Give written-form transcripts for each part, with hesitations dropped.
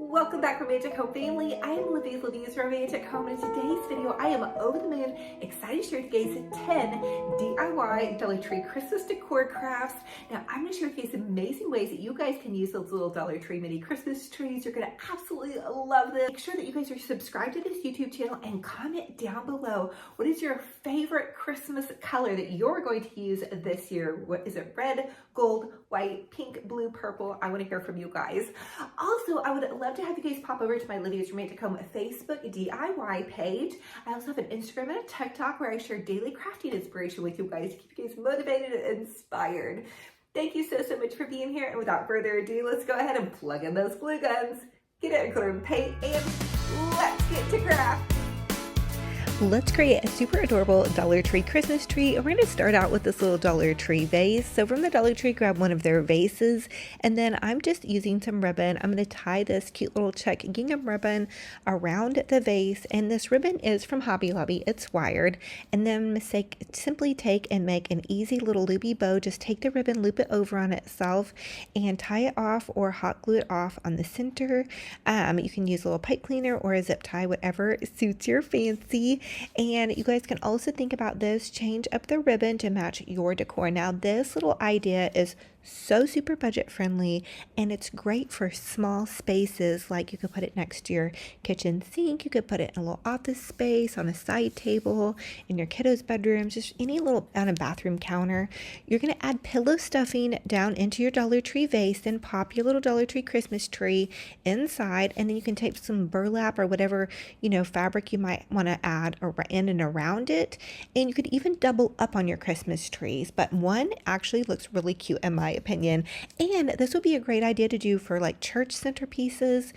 Welcome back, Romantic Home family. I am Olivia's Romantic Home, and in today's video, I am over the moon, excited to share with you guys 10 DIY Dollar Tree Christmas decor crafts. Now, I'm going to share with you guys amazing ways that you guys can use those little Dollar Tree mini Christmas trees. You're going to absolutely love them. Make sure that you guys are subscribed to this YouTube channel and comment down below what is your favorite Christmas color that you're going to use this year. What is it? Red, gold, white, pink, blue, purple? I want to hear from you guys. Also, I would love to have you guys pop over to my Olivia's Romantic Home Facebook DIY page. I also have an Instagram and a TikTok where I share daily crafting inspiration with you guys to keep you guys motivated and inspired. Thank you so much for being here. And without further ado, let's go ahead and plug in those glue guns, get out your glitter and paint, and let's get to craft. Let's create a super adorable Dollar Tree Christmas tree. We're going to start out with this little Dollar Tree vase. So from the Dollar Tree, grab one of their vases, and then I'm just using some ribbon. I'm going to tie this cute little check gingham ribbon around the vase, and this ribbon is from Hobby Lobby. It's wired, and then simply take and make an easy little loopy bow. Just take the ribbon, loop it over on itself, and tie it off or hot glue it off on the center. You can use a little pipe cleaner or a zip tie, whatever suits your fancy. And you guys can also think about this, change up the ribbon to match your decor. Now, this little idea is so super budget friendly, and it's great for small spaces. Like you could put it next to your kitchen sink, you could put it in a little office space, on a side table, in your kiddos' bedrooms, just any little on a bathroom counter. You're going to add pillow stuffing down into your Dollar Tree vase, then pop your little Dollar Tree Christmas tree inside, and then you can tape some burlap or whatever fabric you might want to add in and around it. And you could even double up on your Christmas trees, but one actually looks really cute in my opinion, and this would be a great idea to do for like church centerpieces.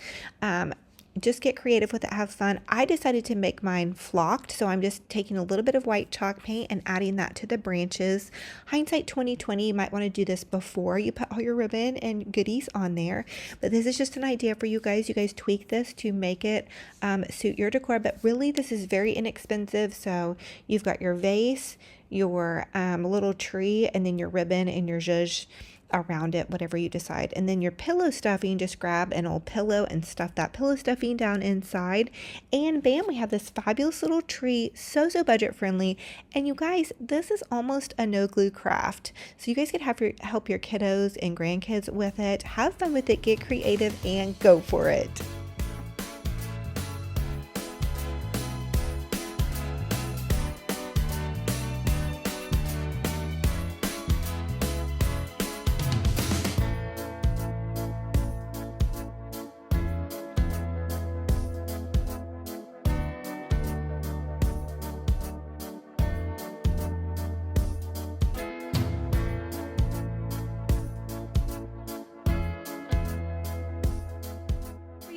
Just get creative with it, have fun. I decided to make mine flocked, so I'm just taking a little bit of white chalk paint and adding that to the branches. Hindsight 2020, you might want to do this before you put all your ribbon and goodies on there, but this is just an idea for you guys. You guys tweak this to make it suit your decor, but really this is very inexpensive. So you've got your vase, your little tree, and then your ribbon and your zhuzh around it, whatever you decide. And then your pillow stuffing, just grab an old pillow and stuff that pillow stuffing down inside, and bam, we have this fabulous little tree, so budget friendly. And you guys, this is almost a no glue craft, so you guys could help your kiddos and grandkids with it. Have fun with it, get creative, and go for it.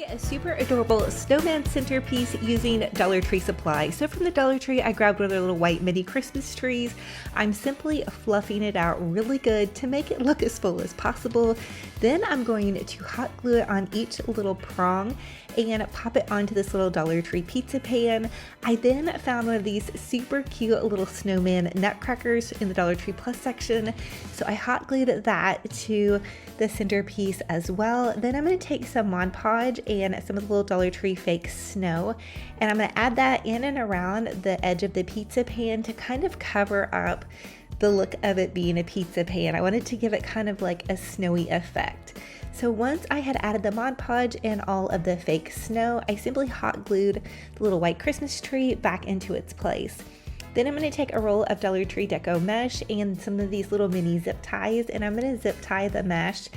A super adorable snowman centerpiece using Dollar Tree supplies. So from the Dollar Tree, I grabbed one of their little white mini Christmas trees. I'm simply fluffing it out really good to make it look as full as possible. Then I'm going to hot glue it on each little prong and pop it onto this little Dollar Tree pizza pan. I then found one of these super cute little snowman nutcrackers in the Dollar Tree Plus section, so I hot glued that to the centerpiece as well. Then I'm going to take some Mod Podge and some of the little Dollar Tree fake snow, and I'm going to add that in and around the edge of the pizza pan to kind of cover up the look of it being a pizza pan. I wanted to give it kind of like a snowy effect. So once I had added the Mod Podge and all of the fake snow, I simply hot glued the little white Christmas tree back into its place. Then I'm going to take a roll of Dollar Tree Deco mesh and some of these little mini zip ties, and I'm going to zip tie the mesh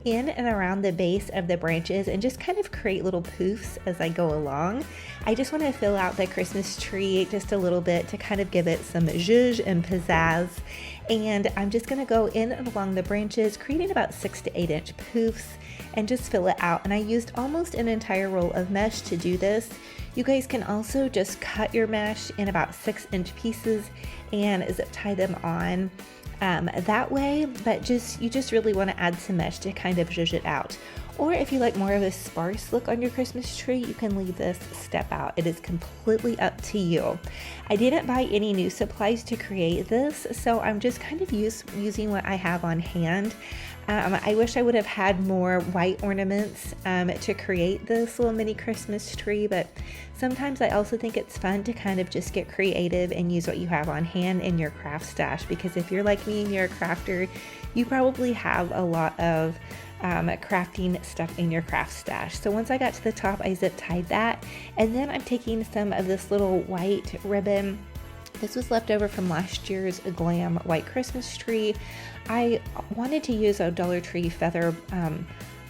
in and around the base of the branches and just kind of create little poofs as I go along. I just want to fill out the Christmas tree just a little bit to kind of give it some zhuzh and pizzazz. And I'm just going to go in and along the branches, creating about 6 to 8 inch poofs, and just fill it out. And I used almost an entire roll of mesh to do this. You guys can also just cut your mesh in about 6-inch pieces and zip tie them on that way, but you just really want to add some mesh to kind of zhuzh it out. Or if you like more of a sparse look on your Christmas tree, you can leave this step out. It is completely up to you. I didn't buy any new supplies to create this, so I'm just kind of using what I have on hand. I wish I would have had more white ornaments to create this little mini Christmas tree, but sometimes I also think it's fun to kind of just get creative and use what you have on hand in your craft stash, because if you're like me and you're a crafter, you probably have a lot of crafting stuff in your craft stash. So once I got to the top, I zip tied that, and then I'm taking some of this little white ribbon. This was left over from last year's Glam White Christmas tree. I wanted to use a Dollar Tree feather,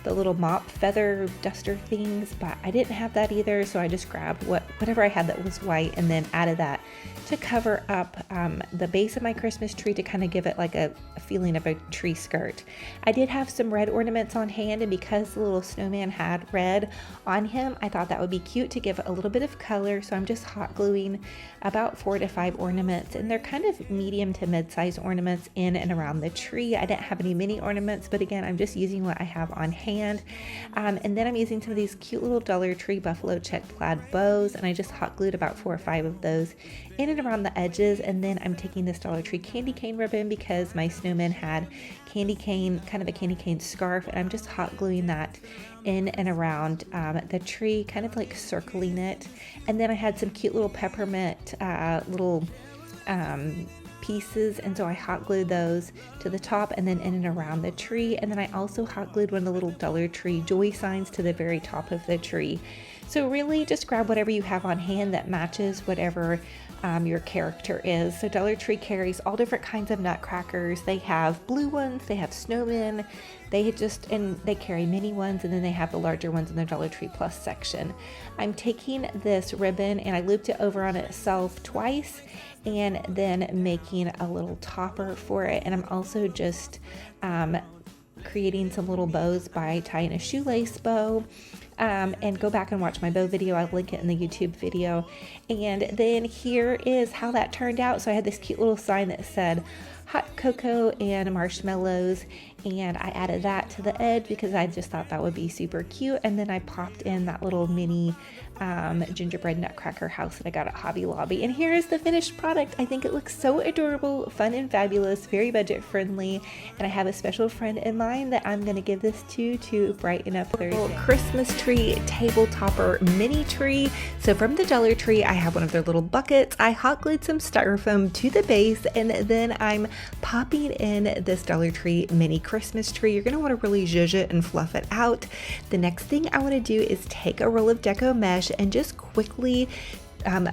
the little mop feather duster things, but I didn't have that either, so I just grabbed whatever I had that was white and then added that to cover up the base of my Christmas tree to kind of give it like a feeling of a tree skirt. I did have some red ornaments on hand, and because the little snowman had red on him, I thought that would be cute to give a little bit of color, so I'm just hot gluing about 4 to 5 ornaments, and they're kind of medium to mid-size ornaments in and around the tree. I didn't have any mini ornaments, but again, I'm just using what I have on hand. And then I'm using some of these cute little Dollar Tree buffalo check plaid bows, and I just hot glued about 4 or 5 of those in and around the edges. And then I'm taking this Dollar Tree candy cane ribbon because my snowman had candy cane, kind of a candy cane scarf, and I'm just hot gluing that in and around the tree, kind of like circling it. And then I had some cute little peppermint little pieces, and so I hot glued those to the top and then in and around the tree. And then I also hot glued one of the little Dollar Tree joy signs to the very top of the tree. So really just grab whatever you have on hand that matches whatever your character is. So Dollar Tree carries all different kinds of nutcrackers. They have blue ones, they have snowmen, they carry mini ones, and then they have the larger ones in the Dollar Tree Plus section. I'm taking this ribbon and I looped it over on itself twice, and then making a little topper for it. And I'm also just creating some little bows by tying a shoelace bow. And go back and watch my bow video. I'll link it in the YouTube video. And then here is how that turned out. So I had this cute little sign that said hot cocoa and marshmallows, and I added that to the edge because I just thought that would be super cute. And then I popped in that little mini gingerbread nutcracker house that I got at Hobby Lobby. And here is the finished product. I think it looks so adorable, fun and fabulous, very budget friendly, and I have a special friend in mind that I'm going to give this to brighten up their Christmas tree table topper mini tree. So from the Dollar Tree, I have one of their little buckets. I hot glued some styrofoam to the base, and then I'm popping in this Dollar Tree mini Christmas tree. You're going to want to really zhuzh it and fluff it out. The next thing I want to do is take a roll of deco mesh and just quickly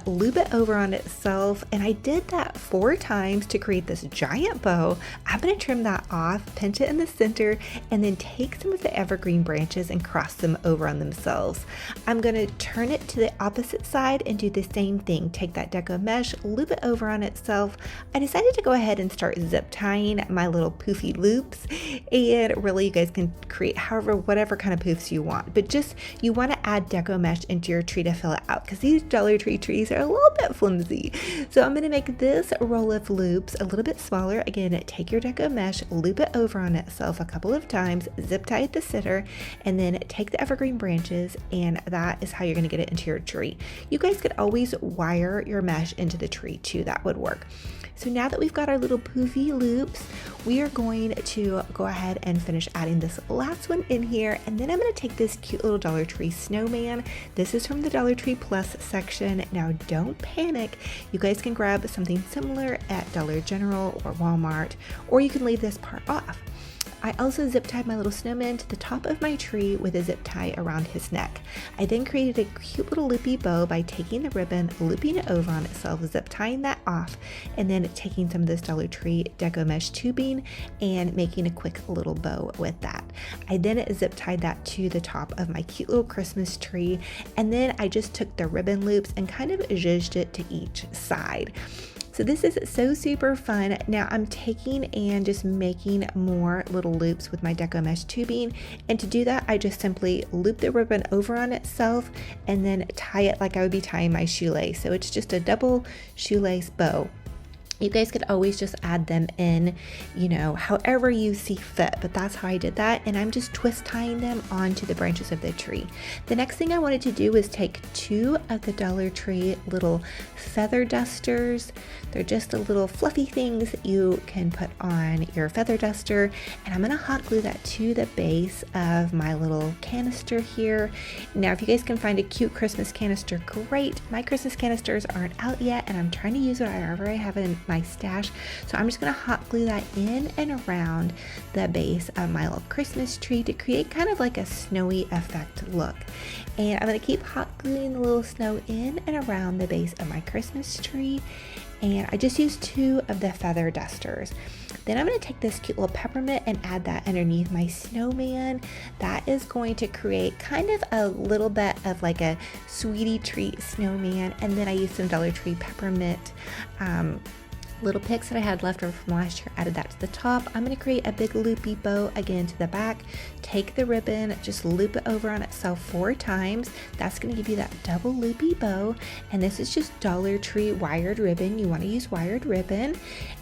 loop it over on itself, and I did that 4 times to create this giant bow. I'm going to trim that off, pinch it in the center, and then take some of the evergreen branches and cross them over on themselves. I'm going to turn it to the opposite side and do the same thing. Take that deco mesh, loop it over on itself. I decided to go ahead and start zip tying my little poofy loops, and really you guys can create whatever kind of poofs you want, but just you want to add deco mesh into your tree to fill it out, because these Dollar Tree trees are a little bit flimsy. So I'm going to make this roll of loops a little bit smaller. Again, take your deco mesh, loop it over on itself a couple of times, zip tie at the center, and then take the evergreen branches, and that is how you're going to get it into your tree. You guys could always wire your mesh into the tree too. That would work. So now that we've got our little poofy loops, we are going to go ahead and finish adding this last one in here. And then I'm going to take this cute little Dollar Tree snowman. This is from the Dollar Tree Plus section. Now don't panic. You guys can grab something similar at Dollar General or Walmart, or you can leave this part off. I also zip tied my little snowman to the top of my tree with a zip tie around his neck. I then created a cute little loopy bow by taking the ribbon, looping it over on itself, zip tying that off, and then taking some of this Dollar Tree deco mesh tubing and making a quick little bow with that. I then zip tied that to the top of my cute little Christmas tree, and then I just took the ribbon loops and kind of zhuzhed it to each side. So this is so super fun. Now I'm taking and just making more little loops with my deco mesh tubing, and to do that I just simply loop the ribbon over on itself and then tie it like I would be tying my shoelace. So it's just a double shoelace bow. You guys could always just add them in, however you see fit, but that's how I did that. And I'm just twist tying them onto the branches of the tree. The next thing I wanted to do was take 2 of the Dollar Tree little feather dusters. They're just the little fluffy things that you can put on your feather duster. And I'm gonna hot glue that to the base of my little canister here. Now, if you guys can find a cute Christmas canister, great. My Christmas canisters aren't out yet, and I'm trying to use whatever I have in my stash. So I'm just gonna hot glue that in and around the base of my little Christmas tree to create kind of like a snowy effect look. And I'm gonna keep hot gluing the little snow in and around the base of my Christmas tree. And I just used 2 of the feather dusters. Then I'm going to take this cute little peppermint and add that underneath my snowman. That is going to create kind of a little bit of like a sweetie treat snowman. And then I used some Dollar Tree peppermint little picks that I had left over from last year, added that to the top. I'm going to create a big loopy bow again to the back. Take the ribbon, just loop it over on itself 4 times. That's going to give you that double loopy bow. And this is just Dollar Tree wired ribbon. You want to use wired ribbon,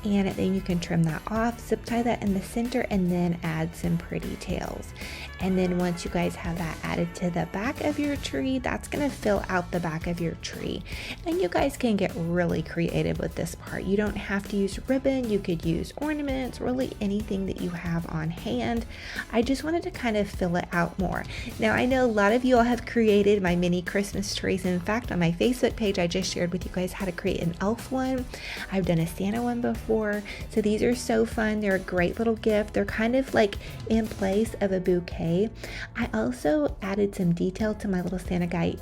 and then you can trim that off, zip tie that in the center, and then add some pretty tails. And then once you guys have that added to the back of your tree, that's going to fill out the back of your tree. And you guys can get really creative with this part. You don't have to use ribbon. You could use ornaments, really anything that you have on hand. I just wanted to kind of fill it out more. Now, I know a lot of you all have created my mini Christmas trees. In fact, on my Facebook page, I just shared with you guys how to create an elf one. I've done a Santa one before. So these are so fun. They're a great little gift. They're kind of like in place of a bouquet. I also added some detail to my little Santa guy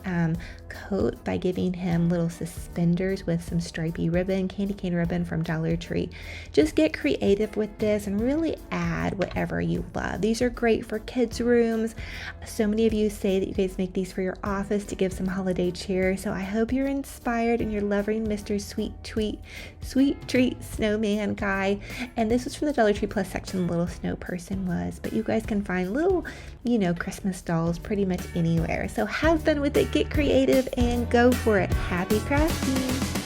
coat by giving him little suspenders with some stripy ribbon, candy cane ribbon from Dollar Tree. Just get creative with this and really add whatever you love. These are great for kids' rooms. So many of you say that you guys make these for your office to give some holiday cheer. So I hope you're inspired and you're loving Mr. Sweet Treat Snowman guy. And this was from the Dollar Tree Plus section, the little snow person was. But you guys can find little, Christmas dolls pretty much anywhere. So have fun with it, get creative, and go for it. Happy crafting!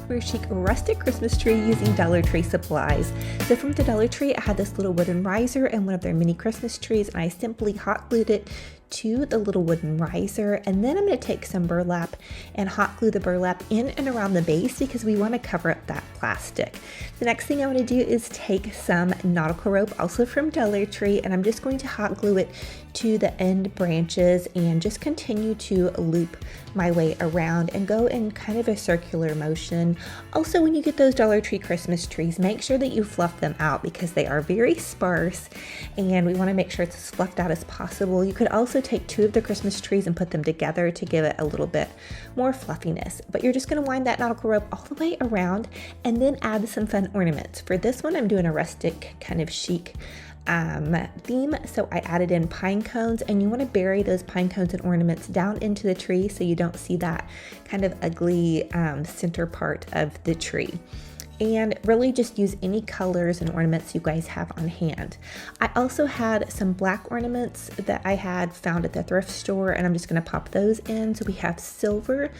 Super chic rustic Christmas tree using Dollar Tree supplies. So from the Dollar Tree, I had this little wooden riser and one of their mini Christmas trees, and I simply hot glued it to the little wooden riser. And then I'm going to take some burlap and hot glue the burlap in and around the base because we want to cover up that plastic. The next thing I want to do is take some nautical rope, also from Dollar Tree, and I'm just going to hot glue it to the end branches and just continue to loop my way around and go in kind of a circular motion. Also, when you get those Dollar Tree Christmas trees, make sure that you fluff them out because they are very sparse and we want to make sure it's as fluffed out as possible. You could also take 2 of the Christmas trees and put them together to give it a little bit more fluffiness. But you're just going to wind that nautical rope all the way around and then add some fun ornaments. For this one, I'm doing a rustic kind of chic theme, so I added in pine cones, and you want to bury those pine cones and ornaments down into the tree so you don't see that kind of ugly center part of the tree. And really just use any colors and ornaments you guys have on hand. I also had some black ornaments that I had found at the thrift store, and I'm just going to pop those in. So we have silver,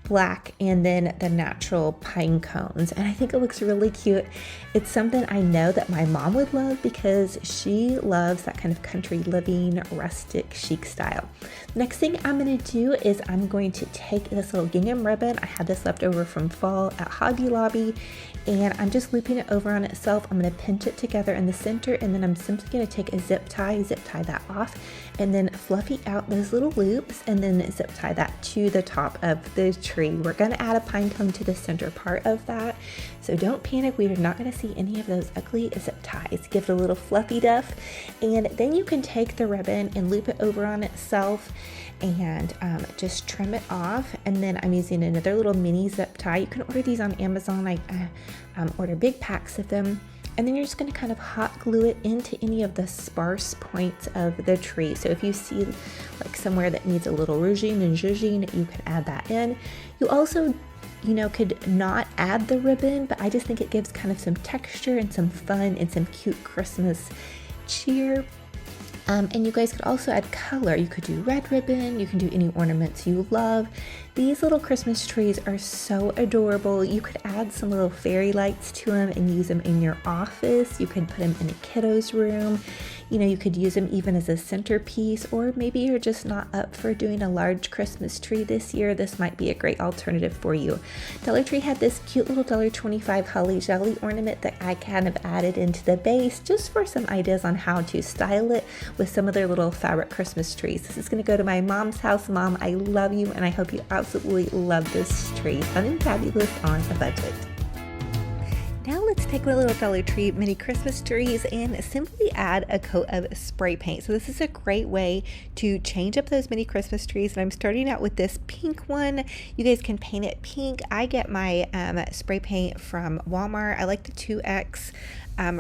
black, and then the natural pine cones, and I think it looks really cute. It's something I know that my mom would love because she loves that kind of country living, rustic, chic style. Next thing I'm going to do is I'm going to take this little gingham ribbon. I had this left over from fall at Hobby Lobby, and I'm just looping it over on itself. I'm going to pinch it together in the center, and then I'm simply going to take a zip tie that off, and then fluffy out those little loops, and then zip tie that to the top of the tree. We're going to add a pine cone to the center part of that, so don't panic. We are not going to see any of those ugly zip ties. Give it a little fluffy duff, and then you can take the ribbon and loop it over on itself and just trim it off. And then I'm using another little mini zip tie. You can order these on Amazon. I order big packs of them. and then you're just going to kind of hot glue it into any of the sparse points of the tree. So if you see like somewhere that needs a little rouging and zhuzhing, you can add that in. You also could not add the ribbon, but I just think it gives kind of some texture and some fun and some cute Christmas cheer. And you guys could also add color. You could do red ribbon, you can do any ornaments you love. These little Christmas trees are so adorable. You could add some little fairy lights to them and use them in your office. You could put them in a kiddo's room. You could use them even as a centerpiece, or maybe you're just not up for doing a large Christmas tree this year. This might be a great alternative for you. Dollar Tree had this cute little $1.25 holly jolly ornament that I kind of added into the base just for some ideas on how to style it with some of their little fabric Christmas trees. This is going to go to my mom's house. Mom, I love you, and I hope you absolutely love this tree. Fun and fabulous on a budget. Now let's take my little Dollar Tree mini Christmas trees and simply add a coat of spray paint. So this is a great way to change up those mini Christmas trees. And I'm starting out with this pink one. You guys can paint it pink. I get my spray paint from Walmart. I like the 2X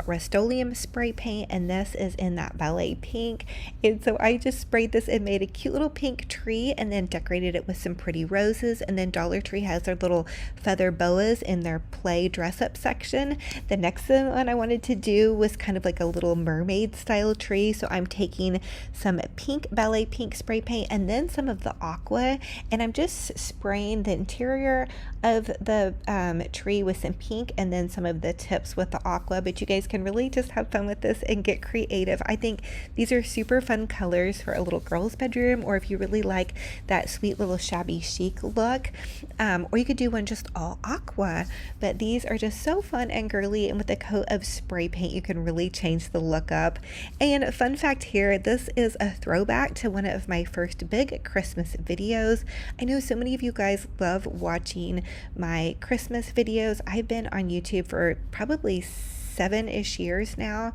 Rust-Oleum spray paint, and this is in that ballet pink. And so I just sprayed this and made a cute little pink tree and then decorated it with some pretty roses. And then Dollar Tree has their little feather boas in their play dress up section. The next one I wanted to do was kind of like a little mermaid style tree. So I'm taking some pink ballet pink spray paint and then some of the aqua, and I'm just spraying the interior of the tree with some pink and then some of the tips with the aqua. But you guys can really just have fun with this and get creative. I think these are super fun colors for a little girl's bedroom, or if you really like that sweet little shabby chic look, or you could do one just all aqua. But these are just so fun and girly, and with a coat of spray paint you can really change the look up. And fun fact here, this is a throwback to one of my first big Christmas videos. I know so many of you guys love watching my Christmas videos. I've been on YouTube for probably 7-ish years now,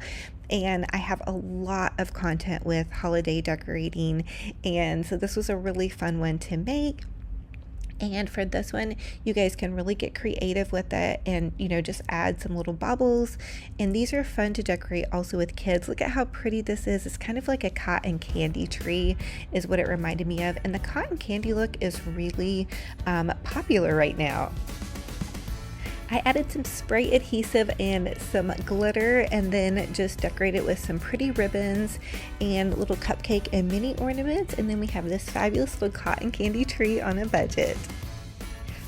and I have a lot of content with holiday decorating, and so this was a really fun one to make. And for this one, you guys can really get creative with it and, just add some little baubles. And these are fun to decorate also with kids. Look at how pretty this is. It's kind of like a cotton candy tree is what it reminded me of. And the cotton candy look is really popular right now. I added some spray adhesive and some glitter, and then just decorated with some pretty ribbons and little cupcake and mini ornaments. And then we have this fabulous little cotton candy tree on a budget.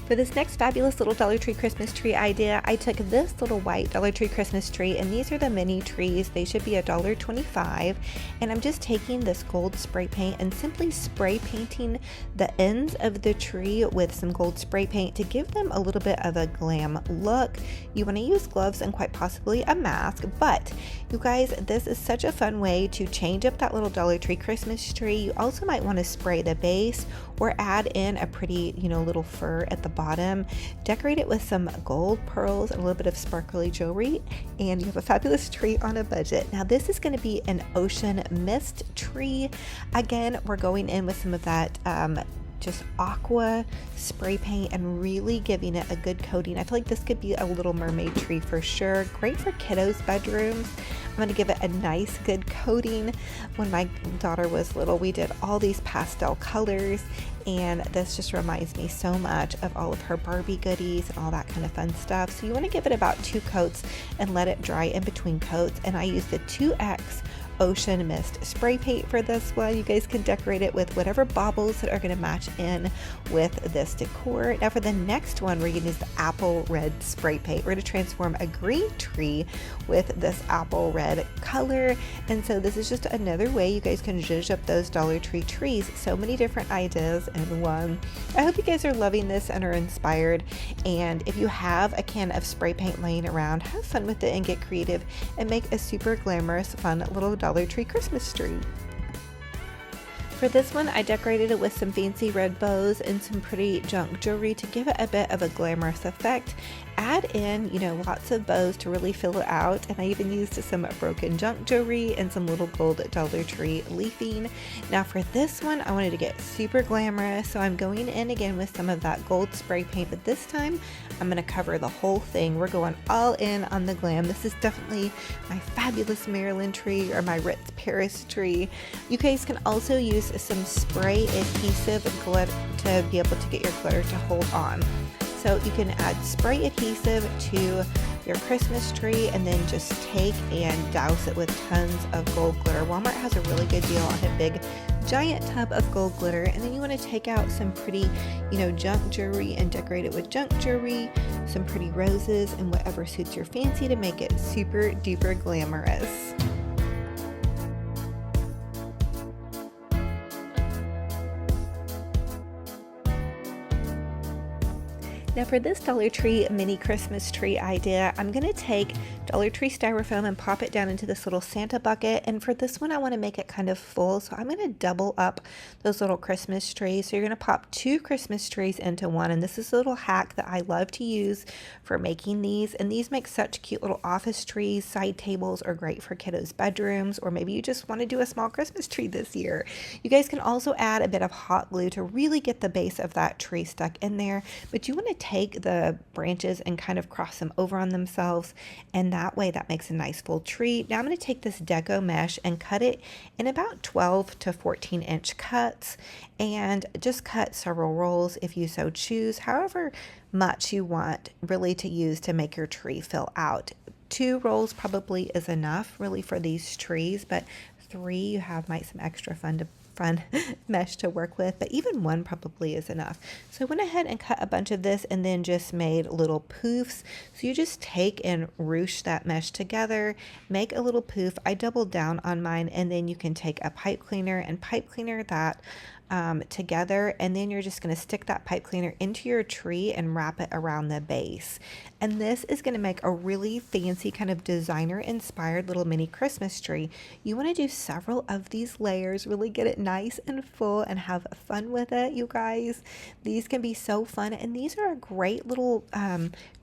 For this next fabulous little Dollar Tree Christmas tree idea, I took this little white Dollar Tree Christmas tree, and these are the mini trees. They should be $1.25, and I'm just taking this gold spray paint and simply spray painting the ends of the tree with some gold spray paint to give them a little bit of a glam look. You want to use gloves and quite possibly a mask, but you guys, this is such a fun way to change up that little Dollar Tree Christmas tree. You also might want to spray the base or add in a pretty, little fur at the bottom. Decorate it with some gold pearls and a little bit of sparkly jewelry, and you have a fabulous tree on a budget. Now this is going to be an ocean mist tree. Again, we're going in with some of that just aqua spray paint and really giving it a good coating. I feel like this could be a little mermaid tree for sure. Great for kiddos' bedrooms. I'm going to give it a nice good coating. When my daughter was little, we did all these pastel colors, and this just reminds me so much of all of her Barbie goodies and all that kind of fun stuff. So you want to give it about 2 coats and let it dry in between coats. And I used the 2X Ocean Mist spray paint for this one. You guys can decorate it with whatever baubles that are going to match in with this decor. Now for the next one, we're going to use the apple red spray paint. We're going to transform a green tree with this apple red color. And so this is just another way you guys can zhuzh up those Dollar Tree trees. So many different ideas in one. I hope you guys are loving this and are inspired. And if you have a can of spray paint laying around, have fun with it and get creative and make a super glamorous, fun little Dollar Tree Christmas tree. For this one, I decorated it with some fancy red bows and some pretty junk jewelry to give it a bit of a glamorous effect. add in, lots of bows to really fill it out. And I even used some broken junk jewelry and some little gold Dollar Tree leafing. Now for this one, I wanted to get super glamorous, so I'm going in again with some of that gold spray paint, but this time I'm going to cover the whole thing. We're going all in on the glam. This is definitely my fabulous Maryland tree or my Ritz Paris tree. You guys can also use some spray adhesive glitter to be able to get your glitter to hold on. So you can add spray adhesive to your Christmas tree and then just take and douse it with tons of gold glitter. Walmart has a really good deal on a big giant tub of gold glitter, and then you want to take out some pretty, junk jewelry and decorate it with junk jewelry, some pretty roses, and whatever suits your fancy to make it super duper glamorous. Now for this Dollar Tree mini Christmas tree idea, I'm going to take Dollar Tree styrofoam and pop it down into this little Santa bucket. And for this one, I want to make it kind of full. So I'm going to double up those little Christmas trees. So you're going to pop 2 Christmas trees into one. And this is a little hack that I love to use for making these. And these make such cute little office trees. Side tables are great for kiddos' bedrooms, or maybe you just want to do a small Christmas tree this year. You guys can also add a bit of hot glue to really get the base of that tree stuck in there. But you want to take the branches and kind of cross them over on themselves, and that way that makes a nice full tree. Now I'm going to take this deco mesh and cut it in about 12 to 14 inch cuts, and just cut several rolls if you so choose, however much you want really to use to make your tree fill out. 2 rolls probably is enough really for these trees, but 3 you have might some extra fun mesh to work with, but even 1 probably is enough. So I went ahead and cut a bunch of this and then just made little poofs. So you just take and ruche that mesh together, make a little poof. I doubled down on mine, and then you can take a pipe cleaner and pipe cleaner that together, and then you're just going to stick that pipe cleaner into your tree and wrap it around the base. And this is going to make a really fancy kind of designer inspired little mini Christmas tree. You want to do several of these layers, really get it nice and full and have fun with it, you guys. These can be so fun, and these are a great little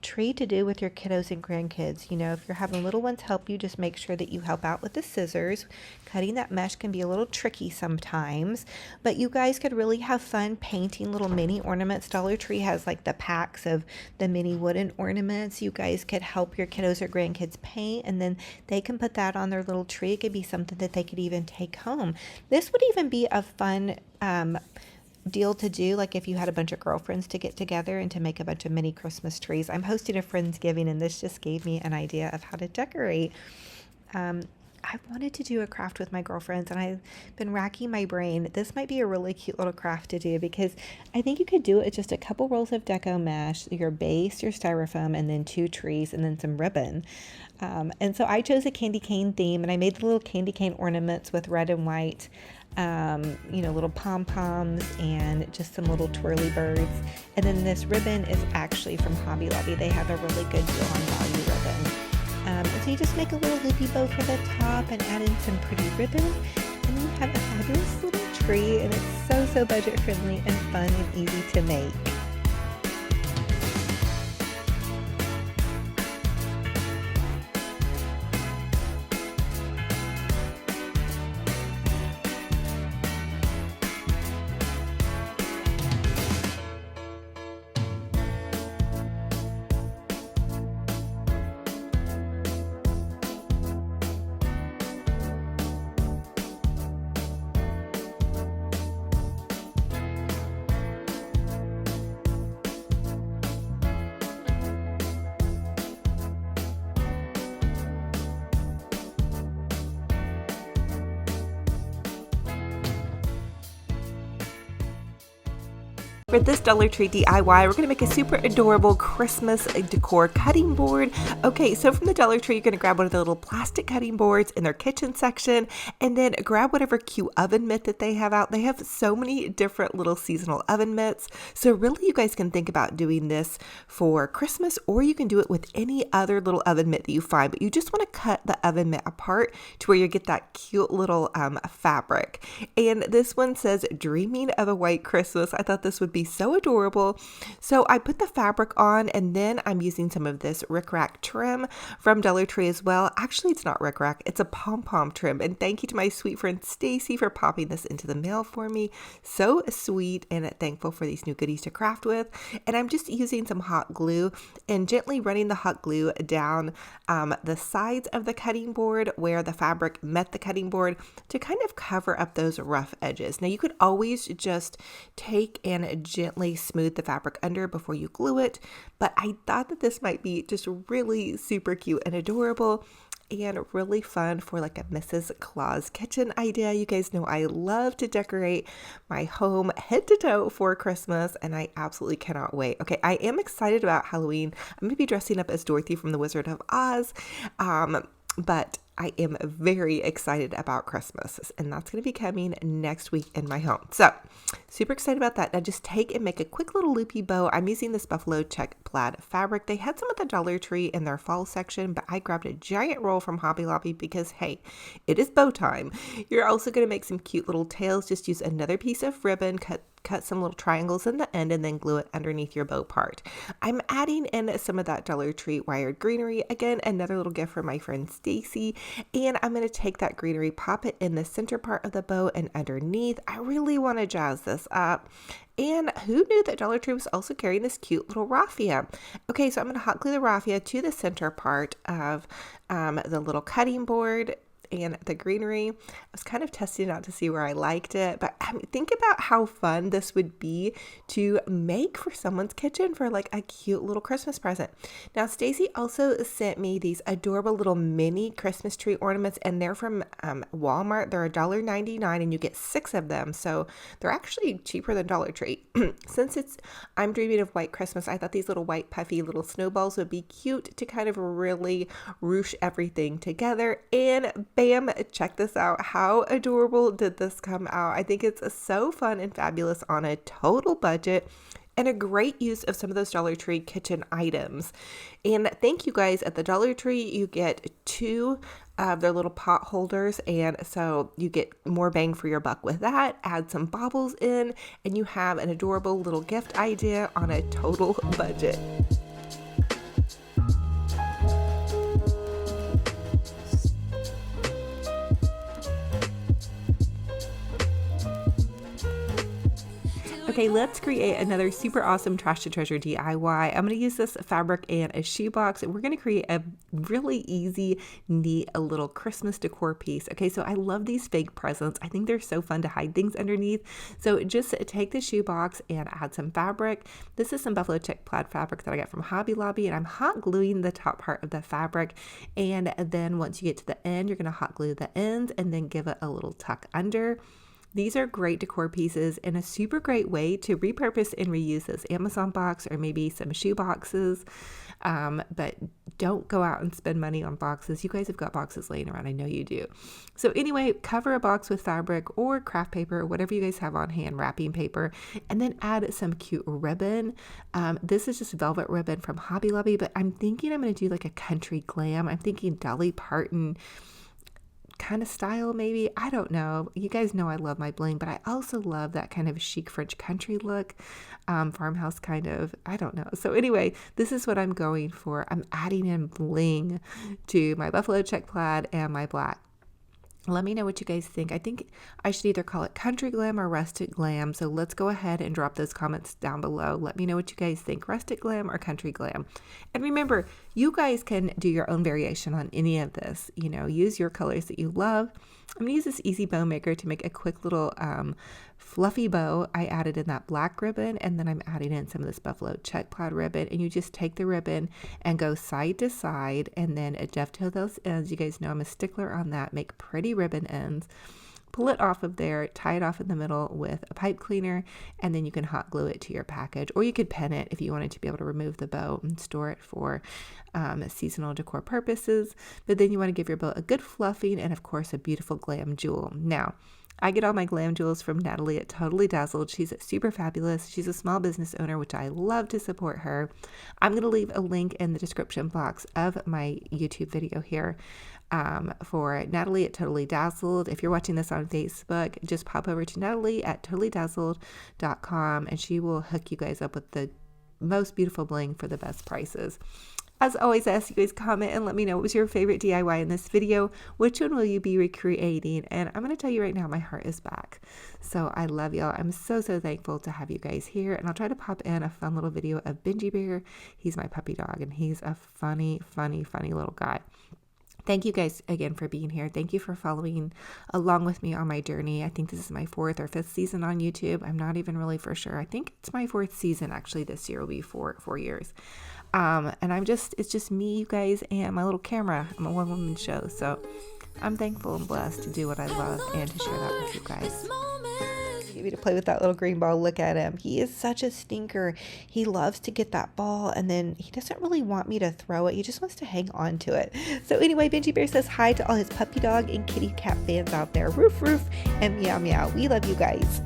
tree to do with your kiddos and grandkids. If you're having little ones help you, just make sure that you help out with the scissors. Cutting that mesh can be a little tricky sometimes, but you guys could really have fun painting little mini ornaments. Dollar Tree has like the packs of the mini wooden ornaments. You guys could help your kiddos or grandkids paint, and then they can put that on their little tree. It could be something that they could even take home. This would even be a fun deal to do, like if you had a bunch of girlfriends to get together and to make a bunch of mini Christmas trees. I'm hosting a Friendsgiving, and this just gave me an idea of how to decorate. I wanted to do a craft with my girlfriends, and I've been racking my brain. This might be a really cute little craft to do, because I think you could do it with just a couple rolls of deco mesh, your base, your styrofoam, and then 2 trees, and then some ribbon. And so I chose a candy cane theme, and I made the little candy cane ornaments with red and white, little pom-poms and just some little twirly birds. And then this ribbon is actually from Hobby Lobby. They have a really good deal on value ribbon. And so you just make a little loopy bow for the top and add in some pretty ribbon, and then you have a fabulous little tree, and it's so budget friendly and fun and easy to make. For this Dollar Tree DIY, we're going to make a super adorable Christmas decor cutting board. Okay, so from the Dollar Tree, you're going to grab one of the little plastic cutting boards in their kitchen section, and then grab whatever cute oven mitt that they have out. They have so many different little seasonal oven mitts. So really, you guys can think about doing this for Christmas, or you can do it with any other little oven mitt that you find, but you just want to cut the oven mitt apart to where you get that cute little fabric. And this one says, "Dreaming of a White Christmas." I thought this would be be so adorable. So I put the fabric on, and then I'm using some of this rickrack trim from Dollar Tree as well. Actually, it's not rickrack, it's a pom-pom trim. And thank you to my sweet friend Stacy for popping this into the mail for me. So sweet, and thankful for these new goodies to craft with. And I'm just using some hot glue and gently running the hot glue down the sides of the cutting board where the fabric met the cutting board to kind of cover up those rough edges. Now you could always just take and gently smooth the fabric under before you glue it, but I thought that this might be just really super cute and adorable and really fun for like a Mrs. Claus kitchen idea. You guys know I love to decorate my home head to toe for Christmas, and I absolutely cannot wait. Okay, I am excited about Halloween. I'm going to be dressing up as Dorothy from The Wizard of Oz, but I am very excited about Christmas, and that's going to be coming next week in my home. So super excited about that. Now just take and make a quick little loopy bow. I'm using this buffalo check plaid fabric. They had some at the Dollar Tree in their fall section, but I grabbed a giant roll from Hobby Lobby because, hey, it is bow time. You're also going to make some cute little tails. Just use another piece of ribbon, cut some little triangles in the end, and then glue it underneath your bow part. I'm adding in some of that Dollar Tree wired greenery. Again, another little gift from my friend Stacy. And I'm going to take that greenery, pop it in the center part of the bow and underneath. I really want to jazz this up. And who knew that Dollar Tree was also carrying this cute little raffia? Okay, so I'm going to hot glue the raffia to the center part of the little cutting board and the greenery. I was kind of testing it out to see where I liked it, but think about how fun this would be to make for someone's kitchen for like a cute little Christmas present. Now, Stacy also sent me these adorable little mini Christmas tree ornaments, and they're from Walmart. They're $1.99 and you get 6 of them. So they're actually cheaper than Dollar Tree. Since I'm dreaming of white Christmas, I thought these little white puffy little snowballs would be cute to kind of really ruche everything together. And bam, check this out. How adorable did this come out? I think it's so fun and fabulous on a total budget and a great use of some of those Dollar Tree kitchen items. And thank you guys, at the Dollar Tree, you get 2 of their little pot holders, and so you get more bang for your buck with that. Add some baubles in, and you have an adorable little gift idea on a total budget. Okay, let's create another super awesome Trash to Treasure DIY. I'm going to use this fabric and a shoebox, and we're going to create a really easy, neat, a little Christmas decor piece. Okay, so I love these fake presents. I think they're so fun to hide things underneath. So just take the shoebox and add some fabric. This is some buffalo check plaid fabric that I got from Hobby Lobby, and I'm hot gluing the top part of the fabric. And then once you get to the end, you're going to hot glue the ends and then give it a little tuck under. These are great decor pieces and a super great way to repurpose and reuse this Amazon box or maybe some shoe boxes. But don't go out and spend money on boxes. You guys have got boxes laying around. I know you do. So anyway, cover a box with fabric or craft paper or whatever you guys have on hand, wrapping paper, and then add some cute ribbon. This is just velvet ribbon from Hobby Lobby, but I'm thinking I'm going to do like a country glam. I'm thinking Dolly Parton kind of style, maybe. I don't know. You guys know I love my bling, but I also love that kind of chic French country look, farmhouse kind of. I don't know. So anyway, this is what I'm going for. I'm adding in bling to my buffalo check plaid and my black. Let me know what you guys think. I think I should either call it country glam or rustic glam. So let's go ahead and drop those comments down below. Let me know what you guys think, rustic glam or country glam. And remember, you guys can do your own variation on any of this. You know, use your colors that you love. I'm going to use this easy bow maker to make a quick little fluffy bow. I added in that black ribbon, and then I'm adding in some of this buffalo check plaid ribbon, and you just take the ribbon and go side to side and then dovetail those ends. You guys know I'm a stickler on that. Make pretty ribbon ends. Pull it off of there, tie it off in the middle with a pipe cleaner, and then you can hot glue it to your package, or you could pen it if you wanted to be able to remove the bow and store it for seasonal decor purposes. But then you want to give your bow a good fluffing and, of course, a beautiful glam jewel. Now, I get all my glam jewels from Natalie at Totally Dazzled. She's super fabulous. She's a small business owner, which I love to support her. I'm going to leave a link in the description box of my YouTube video here for Natalie at Totally Dazzled. If you're watching this on Facebook, just pop over to Natalie at totallydazzled.com and she will hook you guys up with the most beautiful bling for the best prices. As always, I ask you guys comment and let me know what was your favorite DIY in this video. Which one will you be recreating? And I'm going to tell you right now, my heart is back. So I love y'all. I'm so thankful to have you guys here. And I'll try to pop in a fun little video of Benji Bear. He's my puppy dog and he's a funny little guy. Thank you guys again for being here. Thank you for following along with me on my journey. I think this is my 4th or 5th season on YouTube. I'm not even really for sure. I think it's my 4th season. Actually, this year will be 4 years. And it's just me, you guys, and my little camera. I'm a one-woman show. So I'm thankful and blessed to do what I love and to share that with you guys. Me to play with that little green ball. Look at him. He is such a stinker. He loves to get that ball and then he doesn't really want me to throw it. He just wants to hang on to it. So anyway, Benji Bear says hi to all his puppy dog and kitty cat fans out there. Roof, roof, and meow, meow. We love you guys.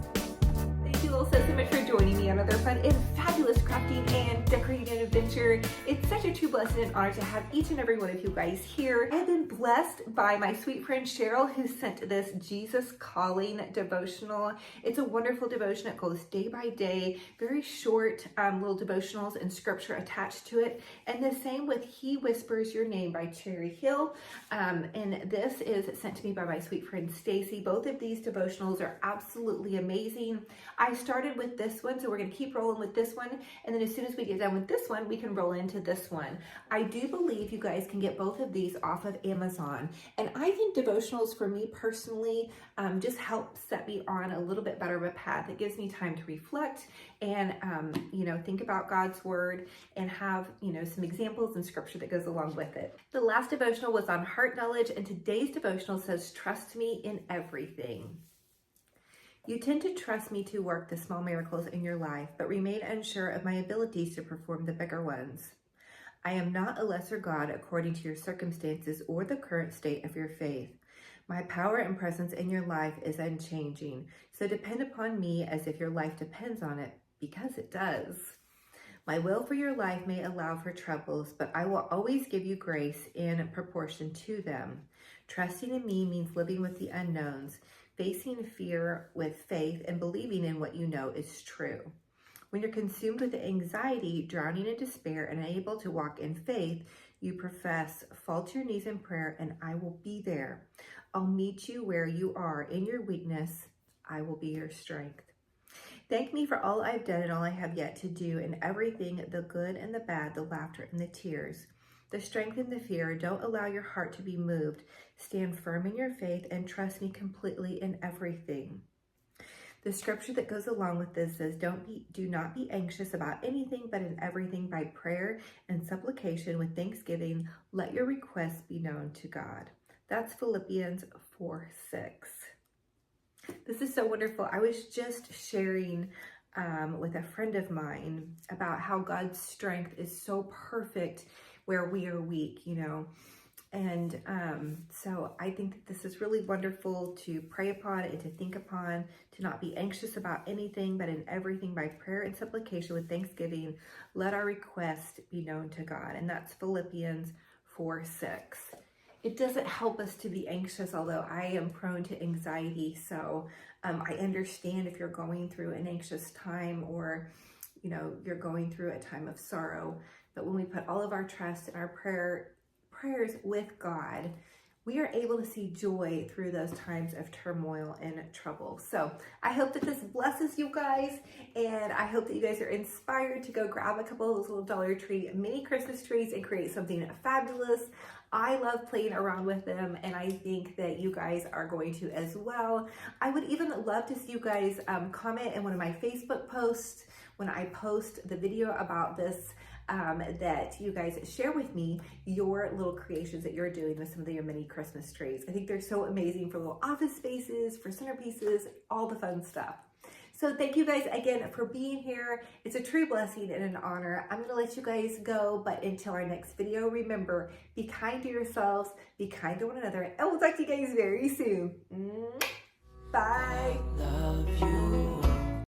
Thank you all so much for joining me on another fun and fabulous crafting and decorating adventure. It's such a true blessing and honor to have each and every one of you guys here. I have been blessed by my sweet friend Cheryl, who sent this Jesus Calling devotional. It's a wonderful devotion. It goes day by day, very short little devotionals and scripture attached to it. And the same with He Whispers Your Name by Cherry Hill. And this is sent to me by my sweet friend Stacy. Both of these devotionals are absolutely amazing. I started with this one, so we're going to keep rolling with this one. And then as soon as we get done with this one, we can roll into this one. I do believe you guys can get both of these off of Amazon. And I think devotionals for me personally just help set me on a little bit better of a path. It gives me time to reflect and, think about God's word and have, some examples and scripture that goes along with it. The last devotional was on heart knowledge, and today's devotional says, trust me in everything. You tend to trust me to work the small miracles in your life, but remain unsure of my abilities to perform the bigger ones. I am not a lesser God according to your circumstances or the current state of your faith. My power and presence in your life is unchanging, so depend upon me as if your life depends on it, because it does. My will for your life may allow for troubles, but I will always give you grace in proportion to them. Trusting in me means living with the unknowns, facing fear with faith, and believing in what you know is true. When you're consumed with anxiety, drowning in despair, and unable to walk in faith, you profess, fall to your knees in prayer, and I will be there. I'll meet you where you are. In your weakness, I will be your strength. Thank me for all I've done and all I have yet to do, and everything, the good and the bad, the laughter and the tears. The strength and the fear. Don't allow your heart to be moved. Stand firm in your faith and trust me completely in everything. The scripture that goes along with this says, do not be anxious about anything, but in everything by prayer and supplication with thanksgiving, let your requests be known to God. That's Philippians 4:6. This is so wonderful. I was just sharing with a friend of mine about how God's strength is so perfect where we are weak, And so I think that this is really wonderful to pray upon and to think upon, to not be anxious about anything, but in everything by prayer and supplication with thanksgiving, let our request be known to God. And that's Philippians 4:6. It doesn't help us to be anxious, although I am prone to anxiety. So I understand if you're going through an anxious time or, you're going through a time of sorrow. But when we put all of our trust and our prayers with God, we are able to see joy through those times of turmoil and trouble. So I hope that this blesses you guys, and I hope that you guys are inspired to go grab a couple of those little Dollar Tree mini Christmas trees and create something fabulous. I love playing around with them, and I think that you guys are going to as well. I would even love to see you guys comment in one of my Facebook posts when I post the video about this, that you guys share with me your little creations that you're doing with some of your mini Christmas trees. I think they're so amazing for little office spaces, for centerpieces, all the fun stuff. So thank you guys again for being here. It's a true blessing and an honor. I'm gonna let you guys go, but until our next video, remember, be kind to yourselves, be kind to one another, and we'll talk to you guys very soon. Bye. Love you.